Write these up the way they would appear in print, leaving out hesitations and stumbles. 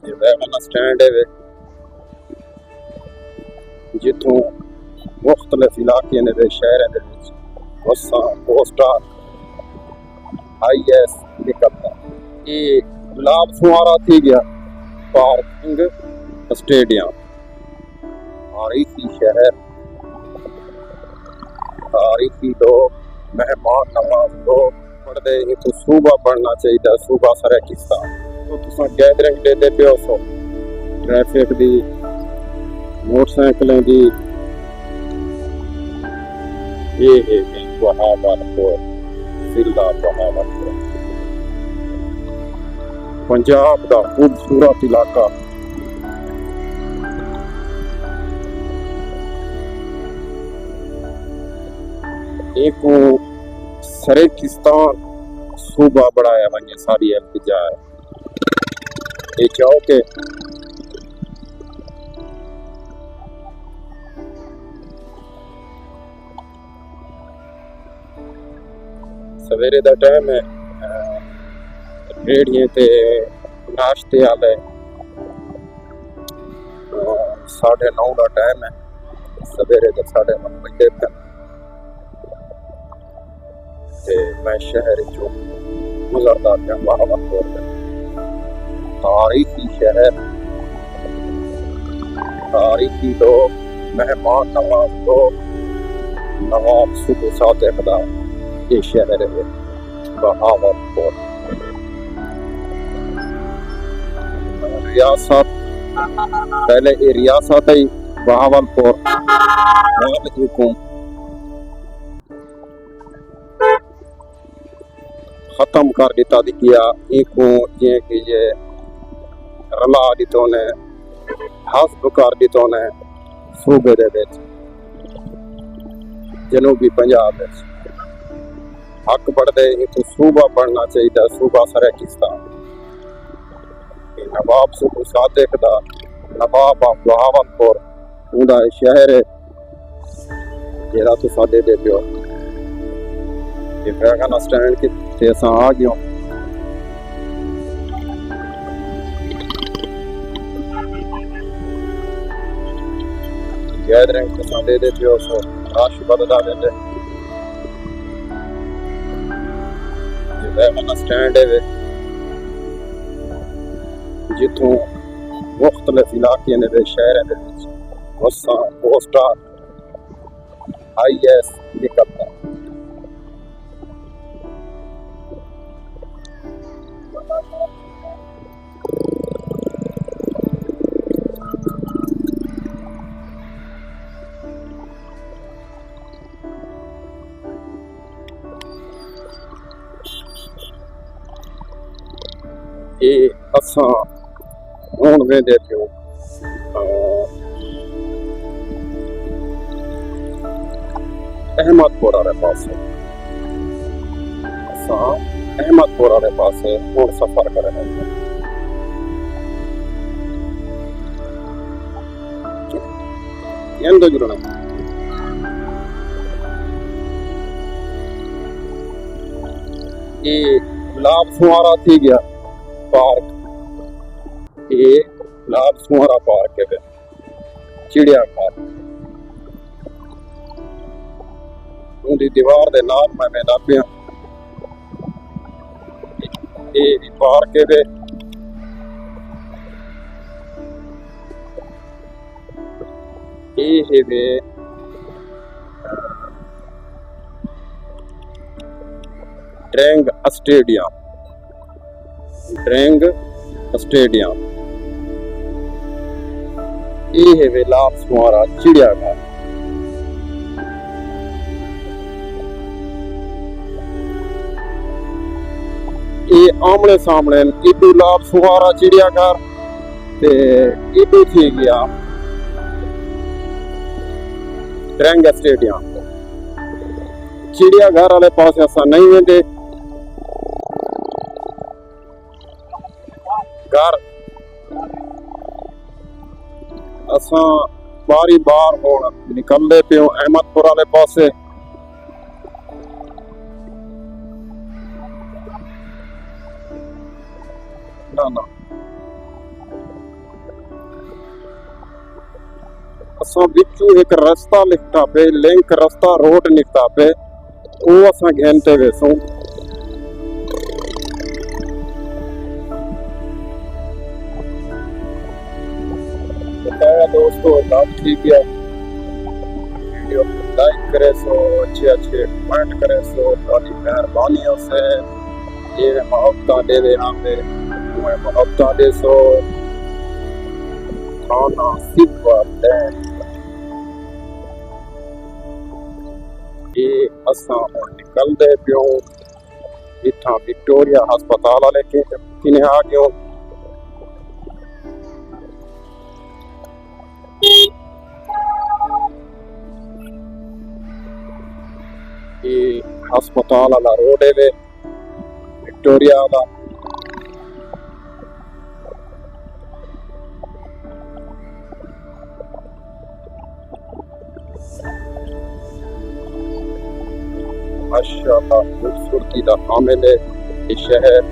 ये wagon stand है जितों मुख्तलिफ इलाके ने वे शहर बसा पोस्टर IS निकलता ये लाभ सुहारा थी गया पार्किंग स्टेडियम तारीखी शहर तारीखी लोग मेहमान नवाज लोग पढ़ते ही तो सूबा पढ़ना चाहिए सूबा सराकिस्तान तो तुसा गैदरिंग देते पियो सो ट्रैफिक दी मोटरसाइकिलें दी ये है बहावलपुर जिला बहावलपुर पंजाब का खूबसूरत इलाका एक सरेकिस्तान सूबा बढ़ाया वने सारी इल्तिजा है ये चाहो के सवेरे का टाइम है रेड़ियां ते नाश्ते आले 9:30 का टाइम है सवेरे का 9:30 बजे तक मैं शहर चो गुजरता गया बहावलपुर तारीखी शहर तारीखी लोग मेहमान नवाज लोग नवाब सुबह सादिक दा ये शहर है बहावलपुर रियासत पहले ये रियासत है बहावलपुर खत्म कर दिता दिया इको जे कि ये रला दितो ने हस्ब कर दितो ने सूबे दे विच जनूबी पंजाब विच हक बढ़ते ही तो सूबा पढ़ना चाहिए सूबा सराकिस्तान नवाब सुबह सादिक दा नवाब ऑफ बहावलपुर उदा शहर है जेड़ा तुसा दे पियो ये वैगन स्टैंड के ते असां आ गयो गैदरिंग तुसा दे पियो सो राश बदला वेंदे ये वैगन स्टैंड है जितों मुख्तलिफ इलाके ने वे शहर बसा पोस्टर IS निकलता ये असा हूँ वेंदे पियो अहमदपुर वाले पास असा अहमदपुर वाले पास हूँ सफर कर रहे हैं जुड़ना ये लाभ सुहारा थी गया पार्क ये लाभ सुहारा पार्क है चिड़ियाघर उनकी दीवार के नाल मैं वेंदा पिया ये पार्क है ये है ड्रैंग स्टेडियम ये है वे लाभ सुहारा चिड़ियाघर ये आमने सामने इडू लाभ सुहारा चिड़ियाघर ते इडू थी गया ड्रैंग स्टेडियम चिड़ियाघर वाले पास ऐसा नहीं वेंदे घर असा बारी बार होना निकलते पियो अहमदपुर वाले पासे ना असां विचू एक रास्ता लिखता पे, लिंक रास्ता रोड निकता पे, वो असां घेन ते वेसूं। दोस्तों लाभ थी गया, वीडियो को लाइक करे सो, अच्छे अच्छे कमेंट करे सो, थोड़ी मेहरबानियों से ये मोहब्बत दे दे हमें, तुम्हें मोहब्बत दे सो खाना सिर्फ है। ये असां निकल दे पियो इथा विक्टोरिया हस्पताल वाले के किने आ गयो। ये हस्पताल वाला रोड है वे विक्टोरिया वाला। माशाअल्लाह खूबसूरती का हामिल है ये शहर।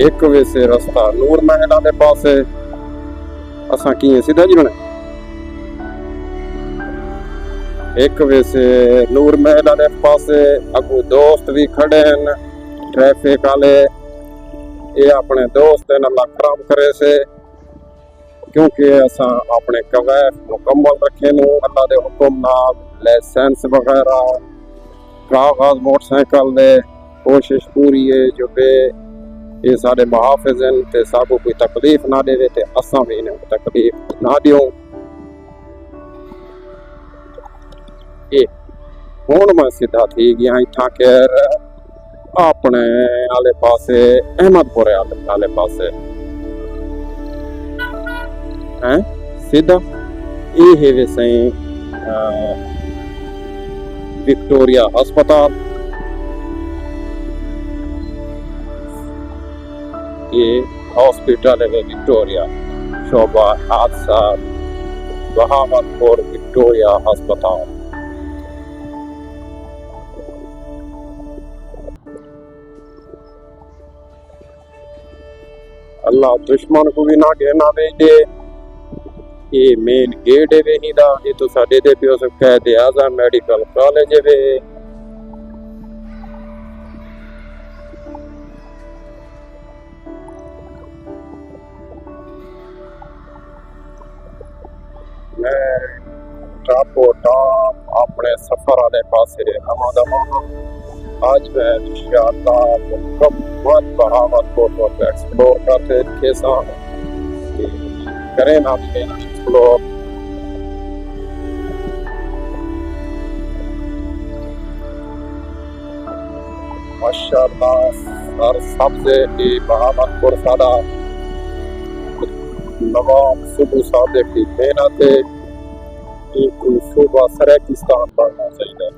एक वैसे रास्ता नूर महल वाले पास है, असा किए सीधा जी बने। एक वैसे नूर महल वाले पास अगू दोस्त भी खड़े हैं ट्रैफिक वाले, ये अपने दोस्त अल्लाह करम करे से, क्योंकि असा अपने कवैफ मुकम्मल रखे नू अल्लाह दे हुक्म नाल, लाइसेंस वगैरह कागज मोटरसाइकिल दे कोशिश पूरी है जो बे ये सारे मुहाफिज हैं ते साबू कोई तकलीफ ना देवे ते असा भी इन्हें तकलीफ ना दियो। ये हुण मैं सीधा थी गया इथा केर अपने आले पासे अहमदपुर आले पासे हैं सीधा ये है वैसे विक्टोरिया अस्पताल। ये हॉस्पिटल है विक्टोरिया, शोभा हादसा बहावलपुर विक्टोरिया अस्पताल। अल्लाह दुश्मन को भी ना कहना दे दे। ये मेन गेट है वही दा, ये तो साडे दे पियो सब कह दे आज़म मेडिकल कॉलेज है वे। मैं टापो टाप अपने सफर वाले पासे रवाना हूं। आज मैं इंशाअल्लाह मुकम्मल बहावलपुर को एक्सप्लोर करते कैसा करें ना एक्सप्लोर। माशाअल्लाह सर सबसे बहावलपुर सादा नवाब सुबह सादिक की मेहनत है, कोई सूबा सराकिस्तान बनना चाहिए।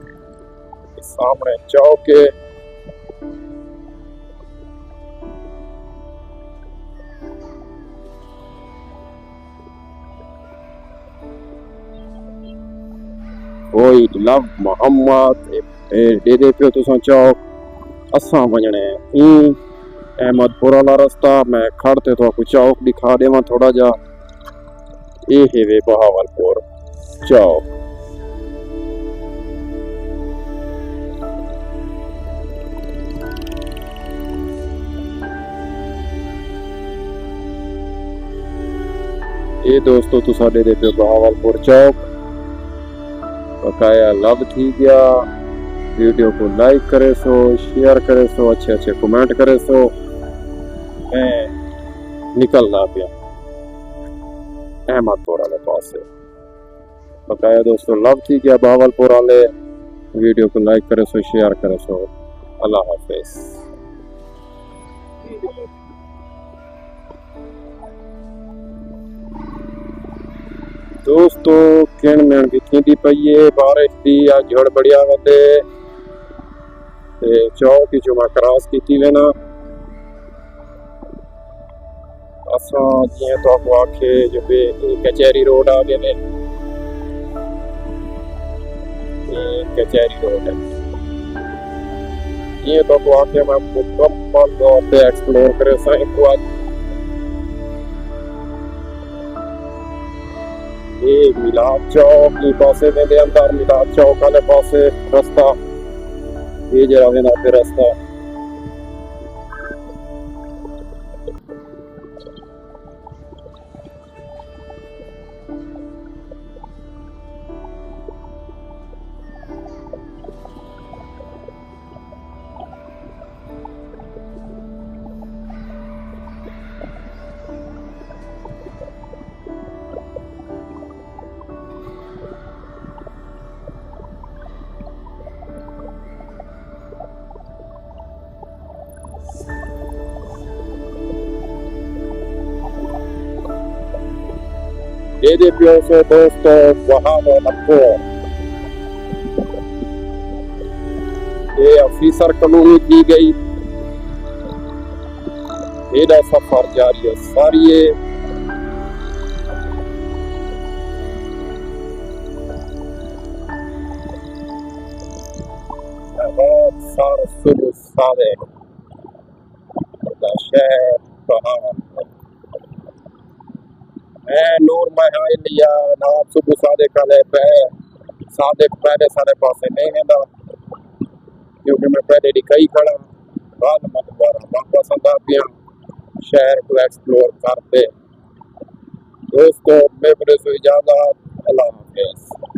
सामने चौक है, कोई लव मोहम्मद दे दे पियो तुसा चौक। असा वजने अहमदपुर वाला रास्ता मैं खड़ते तो आपको चौक दिखा देवा थोड़ा जा। ये है वे बहावलपुर चौक। ये दोस्तों तो साडे दे पे बहावलपुर चौक बकाया लव थी गया। वीडियो को लाइक करे सो, शेयर करे सो, अच्छे अच्छे कमेंट करे सो। मैं निकलना पिया अहमदपुर वाले पास से बकाया दोस्तों लव थी गया बहावलपुर वाले। वीडियो को लाइक करे सो, शेयर करे सो। अल्लाह हाफिज। दोस्तों किन में भी थी पई है बारिश थी आज झड़ बढ़िया वते चौक की जो मैं क्रॉस की थी लेना असा जी तो आपको आखे जो भी कचहरी रोड आ गए ने। कचहरी रोड है ये तो आपको आके मैं मुकम्मल तौर पे एक्सप्लोर करे सा। ये मिलाद चौक की पासे में अंदर मिलाद चौक वाले पासे रास्ता ये जरा वेंदा पे रास्ता ये पियो से दोस्तों वहां नपो ये ऑफिसर कॉलोनी की गई एडा सफर जारी है सारी सार सुबह सारे शहर बहावन नूर महल लिया नाम सुबह सादे काले पे सादे पहले सारे पासे नहीं है क्योंकि मैं पहले ही कई खड़ा बाद में दोबारा वापस आता पिया शहर को एक्सप्लोर करते दोस्तों मैं इजाज़त अल्लाह हाफिज़।